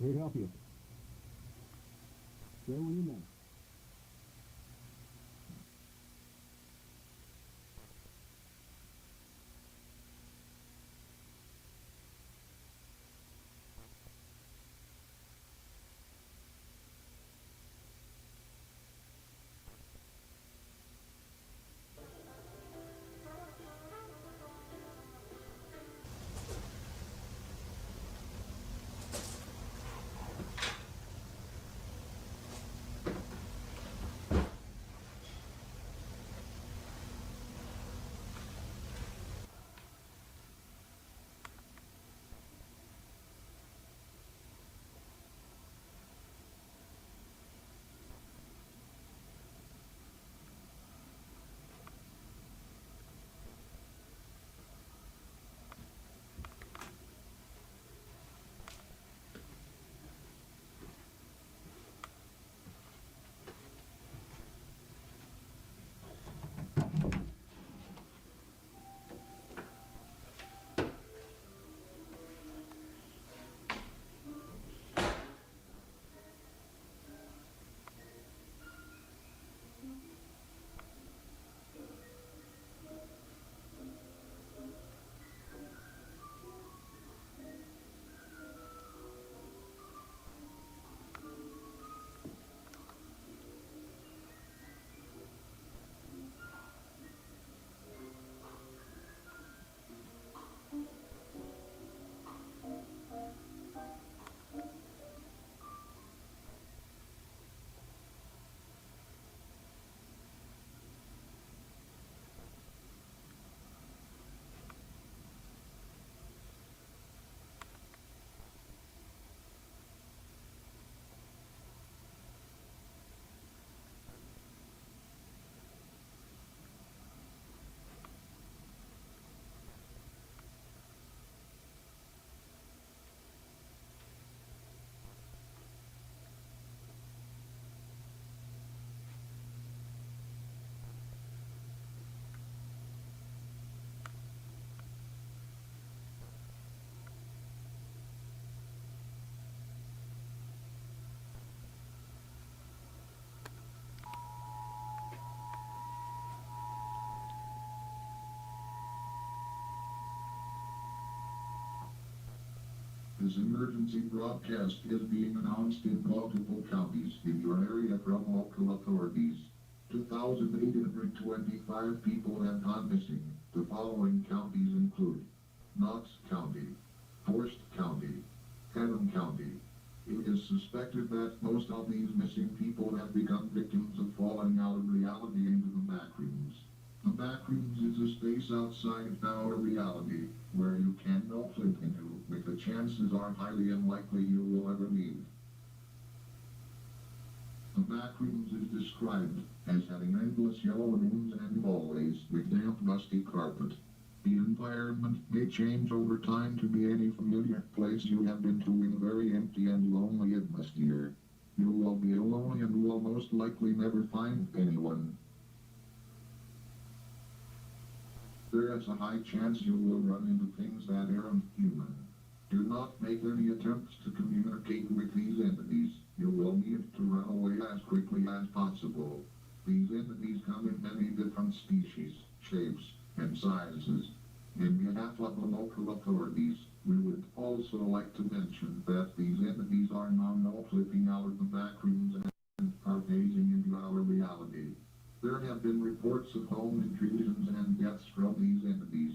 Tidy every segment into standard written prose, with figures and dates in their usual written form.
Here to help you. Say when you're done. This emergency broadcast is being announced in multiple counties in your area from local authorities. 2,825 people have gone missing. The following counties include Knox County, Forest County, Haddam County. It is suspected that most of these missing people have become victims of falling out of reality into the backrooms. The backrooms is a space outside of our reality, where you can no slip into, but the chances are highly unlikely you will ever leave. The backrooms is described as having endless yellow rooms and hallways with damp, dusty carpet. The environment may change over time to be any familiar place you have been to in a very empty and lonely atmosphere. You will be alone and will most likely never find anyone. There is a high chance you will run into things that aren't human. Do not make any attempts to communicate with these entities. You will need to run away as quickly as possible. These entities come in many different species, shapes, and sizes. In behalf of the local authorities, we would also like to mention that these entities are now no flipping out of the backrooms and are phasing into our reality. There have been reports of home intrusions and deaths from these entities.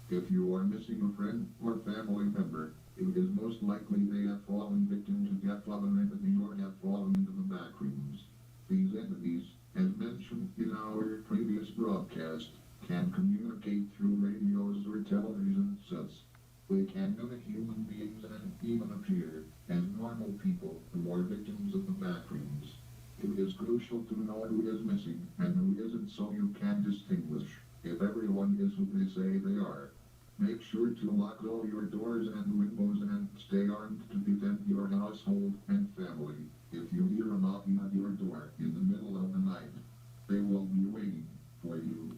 If you are missing a friend or family member, it is most likely they have fallen victim to death of an entity or have fallen into the backrooms. These entities, as mentioned in our previous broadcast, can communicate through radios or television sets. They can mimic human beings and even appear as normal people who are victims of the backrooms. It is crucial to know who is missing and who isn't so you can distinguish if everyone is who they say they are. Make sure to lock all your doors and windows and stay armed to defend your household and family. If you hear a knocking at your door in the middle of the night, they will be waiting for you.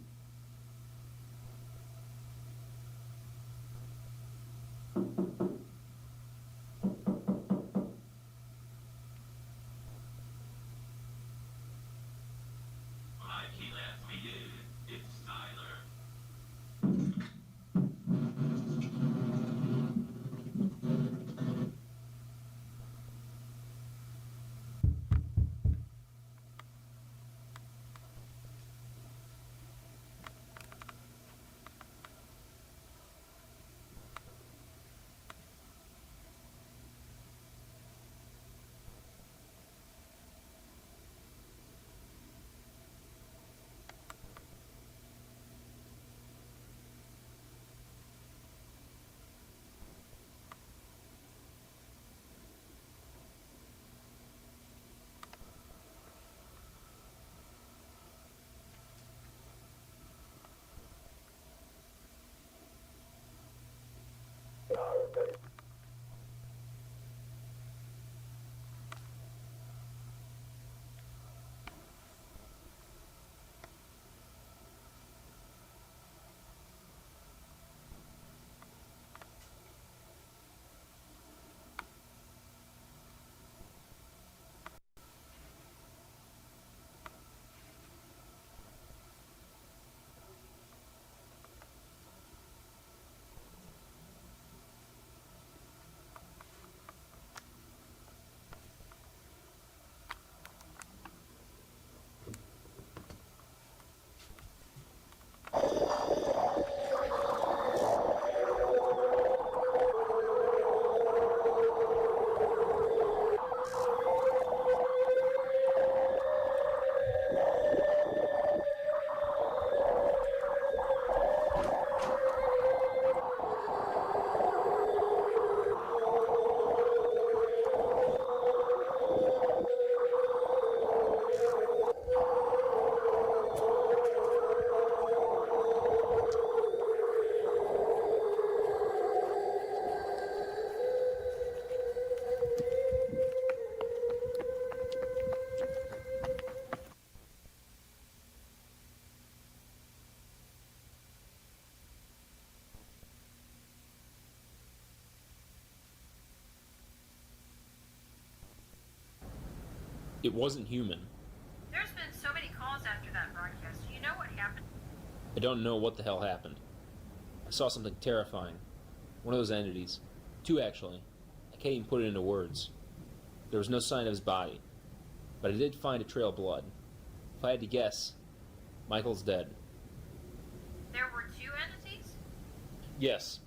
It wasn't human. There's been so many calls after that broadcast. Do you know what happened? I don't know what the hell happened. I saw something terrifying. One of those entities. Two, actually. I can't even put it into words. There was no sign of his body. But I did find a trail of blood. If I had to guess, Michael's dead. There were two entities? Yes.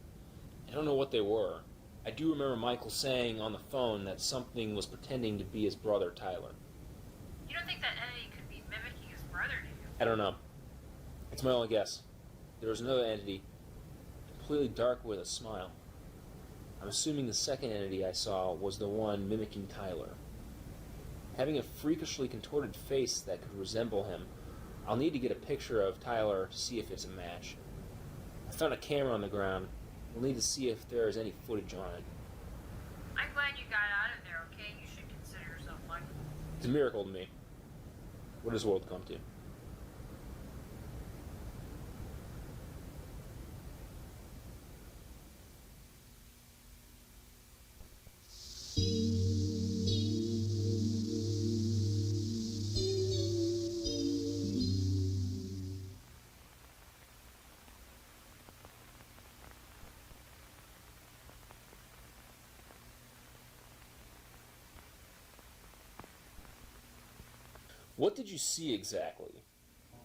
I don't know what they were. I do remember Michael saying on the phone that something was pretending to be his brother, Tyler. You don't think that entity could be mimicking his brother, do you? I don't know. It's my only guess. There was another entity, completely dark with a smile. I'm assuming the second entity I saw was the one mimicking Tyler. Having a freakishly contorted face that could resemble him, I'll need to get a picture of Tyler to see if it's a match. I found a camera on the ground. We'll need to see if there is any footage on it. I'm glad you got out of there, okay? You should consider yourself lucky. It's a miracle to me. What does the world come to? What did you see exactly?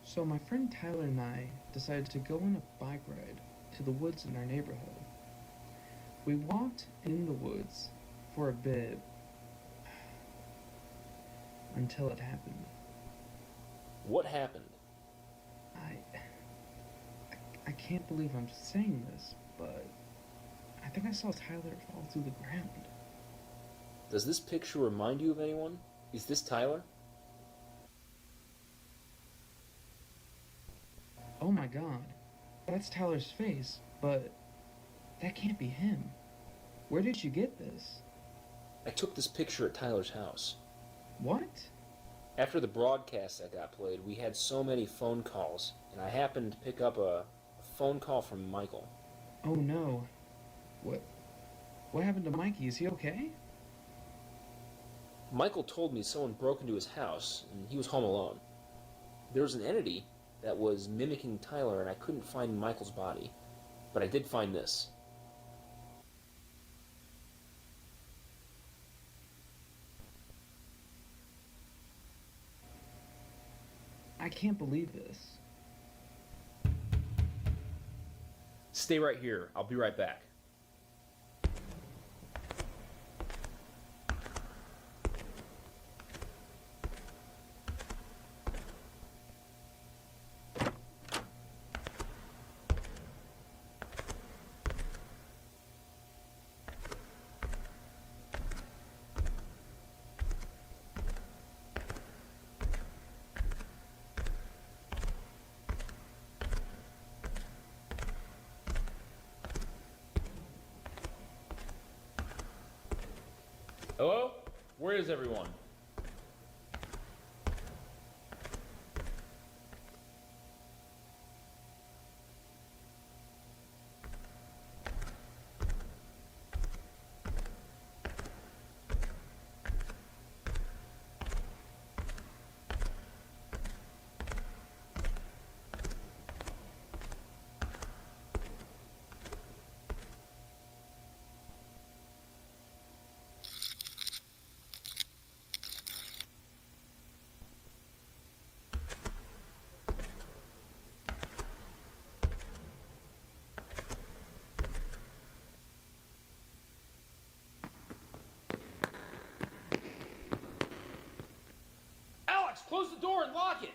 So my friend Tyler and I decided to go on a bike ride to the woods in our neighborhood. We walked in the woods for a bit until it happened. What happened? I can't believe I'm saying this, but I think I saw Tyler fall through the ground. Does this picture remind you of anyone? Is this Tyler? Oh my god, that's Tyler's face, but that can't be him. Where did you get this? I took this picture at Tyler's house. What? After the broadcast that got played, we had so many phone calls, and I happened to pick up a phone call from Michael. Oh no. What happened to Mikey? Is he okay? Michael told me someone broke into his house, and he was home alone. There was an entity that was mimicking Tyler, and I couldn't find Michael's body. But I did find this. I can't believe this. Stay right here. I'll be right back. Hello? Where is everyone? Alex, close the door and lock it!